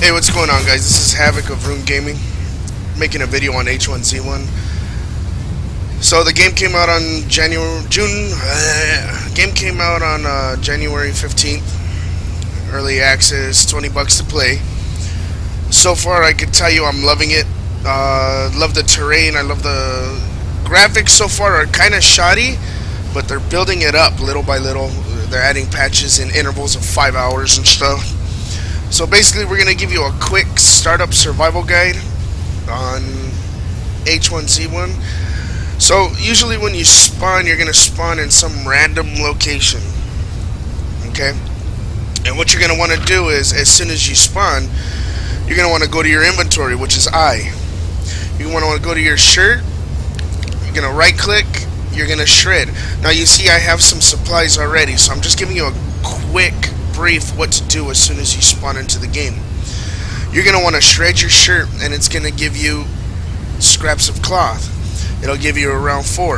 Hey, what's going on, guys? This is Havoc of Rune Gaming, making a video on H1Z1. So the game came out on January 15th. Early access, $20 to play. So far, I can tell you I'm loving it. Love the terrain. I love the graphics. So far are kind of shoddy, but they're building it up little by little. They're adding patches in intervals of 5 hours and stuff. So basically, we're going to give you a quick startup survival guide on H1Z1. So usually when you spawn, you're going to spawn in some random location. Okay? And what you're going to want to do is, as soon as you spawn, you're going to want to go to your inventory, which is I. You're going to want to go to your shirt. You're going to right click. You're going to shred. Now you see I have some supplies already, so I'm just giving you a quick brief what to do as soon as you spawn into the game. You're going to want to shred your shirt, and it's going to give you scraps of cloth. It'll give you around 4.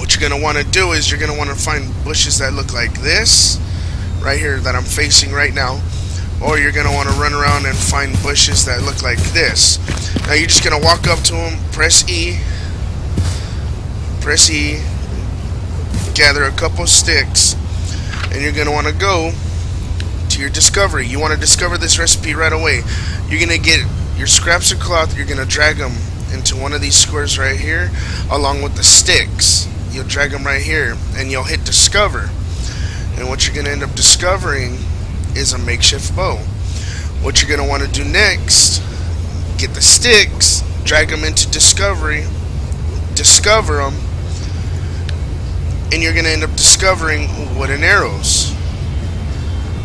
What you're going to want to do is you're going to want to find bushes that look like this right here that I'm facing right now, or you're going to want to run around and find bushes that look like this. Now you're just going to walk up to them, press E, gather a couple sticks, and you're going to want to go to your discovery. You want to discover this recipe right away. You're going to get your scraps of cloth. You're going to drag them into one of these squares right here along with the sticks. You'll drag them right here and you'll hit discover. And what you're going to end up discovering is a makeshift bow. What you're going to want to do next, get the sticks, drag them into discovery, discover them, and you're going to end up discovering wooden arrows.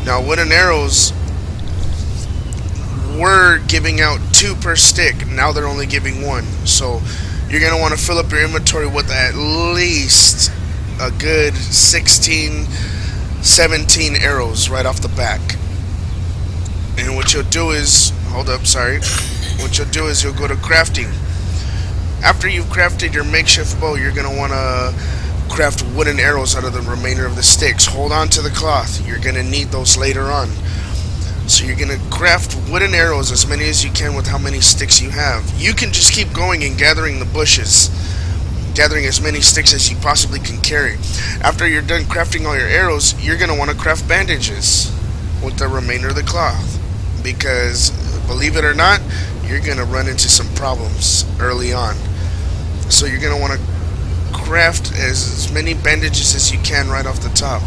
Now, wooden arrows were giving out 2 per stick. Now they're only giving 1. So you're going to want to fill up your inventory with at least a good 16, 17 arrows right off the back. And what you'll do is, what you'll do is you'll go to crafting. After you've crafted your makeshift bow, you're going to want to craft wooden arrows out of the remainder of the sticks. Hold on to the cloth. You're going to need those later on. So you're going to craft wooden arrows, as many as you can with how many sticks you have. You can just keep going and gathering the bushes, gathering as many sticks as you possibly can carry. After you're done crafting all your arrows, you're going to want to craft bandages with the remainder of the cloth, because believe it or not, you're going to run into some problems early on. So you're going to want to craft as many bandages as you can right off the top.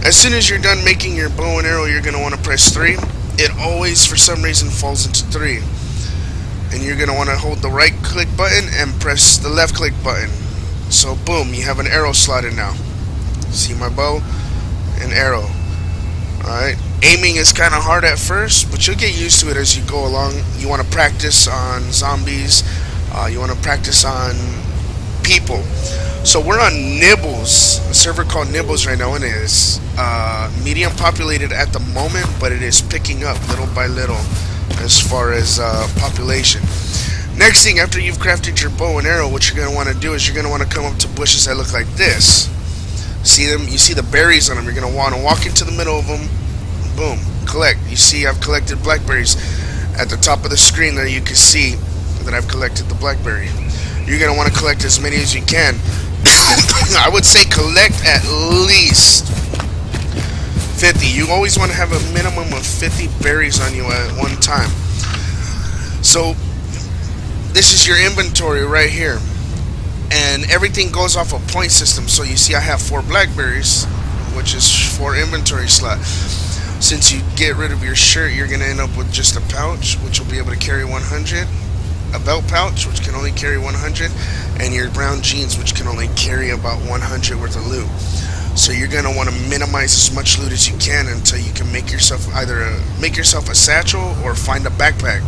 As soon as you're done making your bow and arrow, you're going to want to press 3. It always, for some reason, falls into 3. And you're going to want to hold the right click button and press the left click button. So boom, you have an arrow slotted now. See my bow and arrow. Alright, aiming is kind of hard at first, but you'll get used to it as you go along. You want to practice on zombies. You want to practice on people. So we're on Nibbles, a server called Nibbles right now, and it is medium populated at the moment, but it is picking up little by little as far as population. Next thing, after you've crafted your bow and arrow, what you're going to want to do is you're going to want to come up to bushes that look like this. See them? You see the berries on them. You're going to want to walk into the middle of them. Boom. Collect. You see I've collected blackberries. At the top of the screen there, you can see that I've collected the blackberry. You're going to want to collect as many as you can. I would say collect at least 50. You always want to have a minimum of 50 berries on you at one time. So this is your inventory right here, and everything goes off a point system. So you see I have 4 blackberries, which is 4 inventory slot. Since you get rid of your shirt, you're going to end up with just a pouch, which will be able to carry 100. A belt pouch, which can only carry 100, and your brown jeans, which can only carry about 100 worth of loot. So you're going to want to minimize as much loot as you can until you can make yourself a satchel or find a backpack.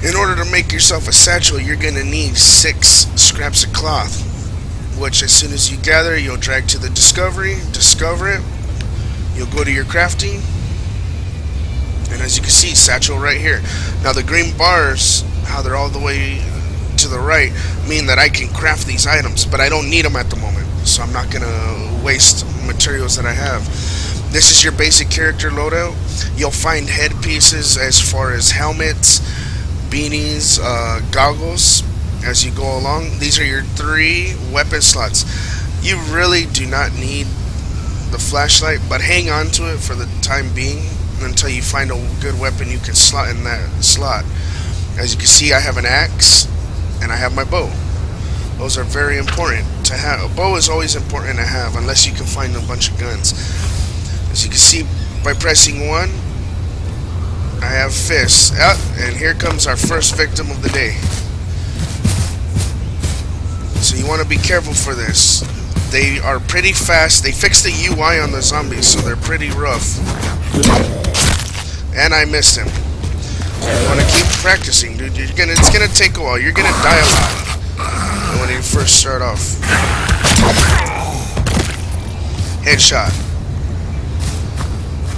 In order to make yourself a satchel, you're going to need 6 scraps of cloth, which as soon as you gather, you'll drag to the discovery, discover it, you'll go to your crafting, and as you can see, satchel right here. Now the green bars, how they're all the way to the right, mean that I can craft these items, but I don't need them at the moment, so I'm not going to waste materials that I have. This is your basic character loadout. You'll find headpieces as far as helmets, beanies, goggles as you go along. These are your 3 weapon slots. You really do not need the flashlight, but hang on to it for the time being until you find a good weapon you can slot in that slot. As you can see, I have an axe and I have my bow. Those are very important to have. A bow is always important to have unless you can find a bunch of guns. As you can see, by pressing 1, I have fists. And here comes our first victim of the day. So you want to be careful for this. They are pretty fast. They fixed the UI on the zombies, so they're pretty rough. And I missed him. You want to keep practicing, dude. It's gonna take a while. You're gonna die a lot when you first start off. Headshot.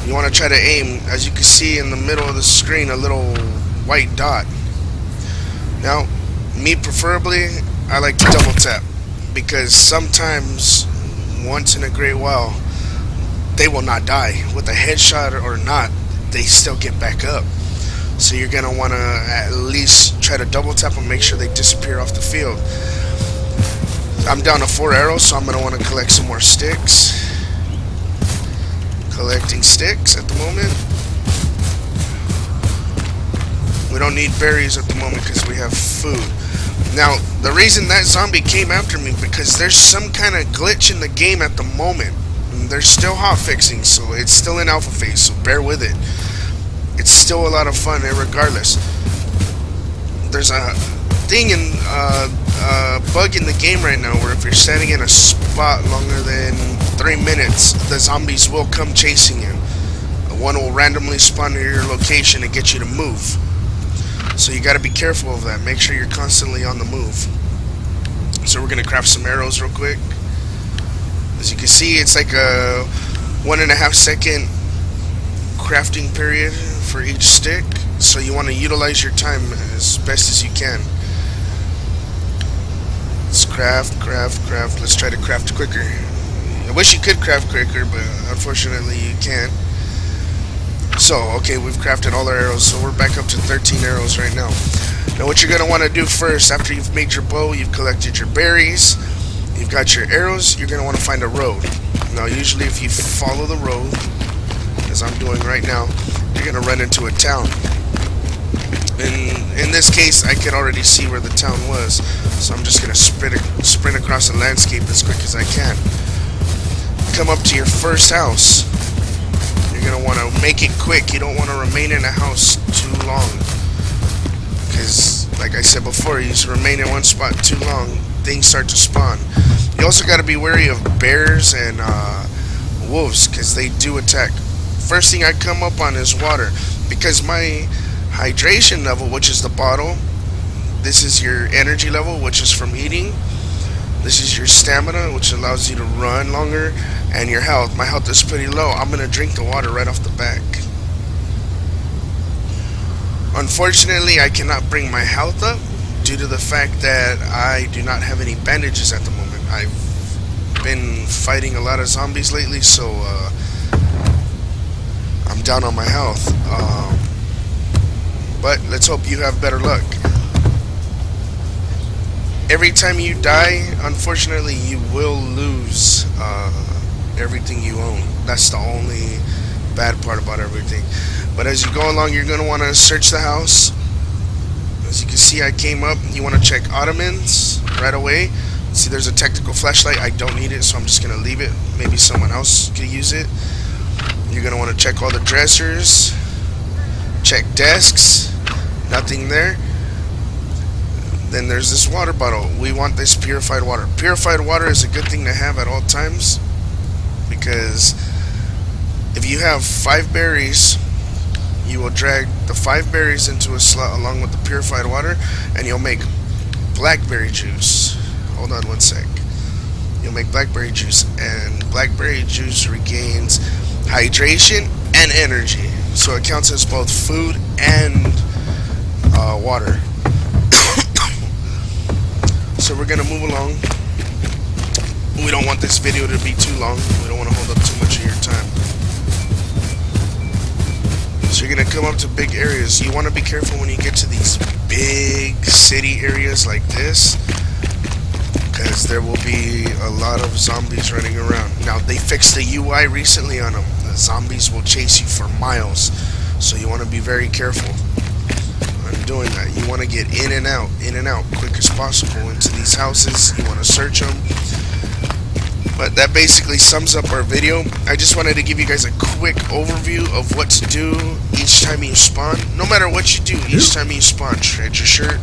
You want to try to aim. As you can see in the middle of the screen, a little white dot. Now, me preferably, I like to double tap, because sometimes, once in a great while, they will not die. With a headshot or not, they still get back up. So you're going to want to at least try to double tap and make sure they disappear off the field. I'm down to 4 arrows, so I'm going to want to collect some more sticks. Collecting sticks at the moment. We don't need berries at the moment because we have food. Now, the reason that zombie came after me, because there's some kind of glitch in the game at the moment. And they're still hotfixing, so it's still in alpha phase, so bear with it. It's still a lot of fun, regardless. There's a thing in bug in the game right now where if you're standing in a spot longer than 3 minutes, the zombies will come chasing you. One will randomly spawn near your location and get you to move. So you got to be careful of that. Make sure you're constantly on the move. So we're gonna craft some arrows real quick. As you can see, it's like a 1.5 second crafting period for each stick, so you want to utilize your time as best as you can. Let's craft. Let's try to craft quicker. I wish you could craft quicker, but unfortunately you can't. So, okay, we've crafted all our arrows, so we're back up to 13 arrows right now. Now what you're going to want to do first, after you've made your bow, you've collected your berries, you've got your arrows, you're going to want to find a road. Now usually if you follow the road, as I'm doing right now, you're going to run into a town. In this case, I could already see where the town was, so I'm just going to sprint across the landscape as quick as I can. Come up to your first house. You're going to want to make it quick. You don't want to remain in a house too long, because, like I said before, you just remain in one spot too long, things start to spawn. You also got to be wary of bears and wolves, because they do attack. First thing I come up on is water, because my hydration level, which is the bottle, this is your energy level, which is from eating, this is your stamina, which allows you to run longer, and your health. My health is pretty low. I'm going to drink the water right off the back. Unfortunately, I cannot bring my health up due to the fact that I do not have any bandages at the moment. I've been fighting a lot of zombies lately, so I'm down on my health. But let's hope you have better luck. Every time you die, unfortunately, you will lose everything you own. That's the only bad part about everything. But as you go along, you're going to want to search the house. As you can see, I came up. You want to check ottomans right away. See, there's a tactical flashlight. I don't need it, so I'm just going to leave it. Maybe someone else could use it. You're going to want to check all the dressers. Check desks. Nothing there. Then there's this water bottle. We want this purified water. Purified water is a good thing to have at all times, because if you have 5 berries, you will drag the 5 berries into a slot along with the purified water, and you'll make blackberry juice. Hold on one sec. You'll make blackberry juice, and blackberry juice regains hydration and energy, so it counts as both food and water. So we're gonna move along. We don't want this video to be too long. We don't want to hold up too much of your time. you're gonna come up to big areas. You want to be careful when you get to these big city areas like this, because there will be a lot of zombies running around. Now, they fixed the UI recently on them. The zombies will chase you for miles, so you want to be very careful on doing that. You want to get in and out quick as possible into these houses. You want to search them. But that basically sums up our video. I just wanted to give you guys a quick overview of what to do each time you spawn. No matter what you do, each time you spawn, shred your shirt,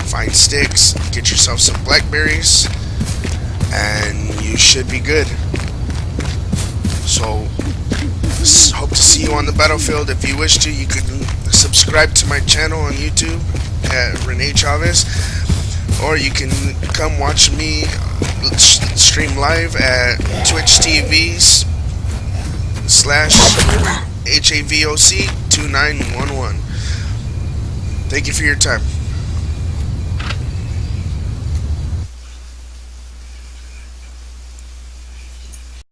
find sticks, get yourself some blackberries, and you should be good. So, hope to see you on the battlefield. If you wish to, you can subscribe to my channel on YouTube at Rene Chavez, or you can come watch me stream live at Twitch TV /HAVOC2911. Thank you for your time.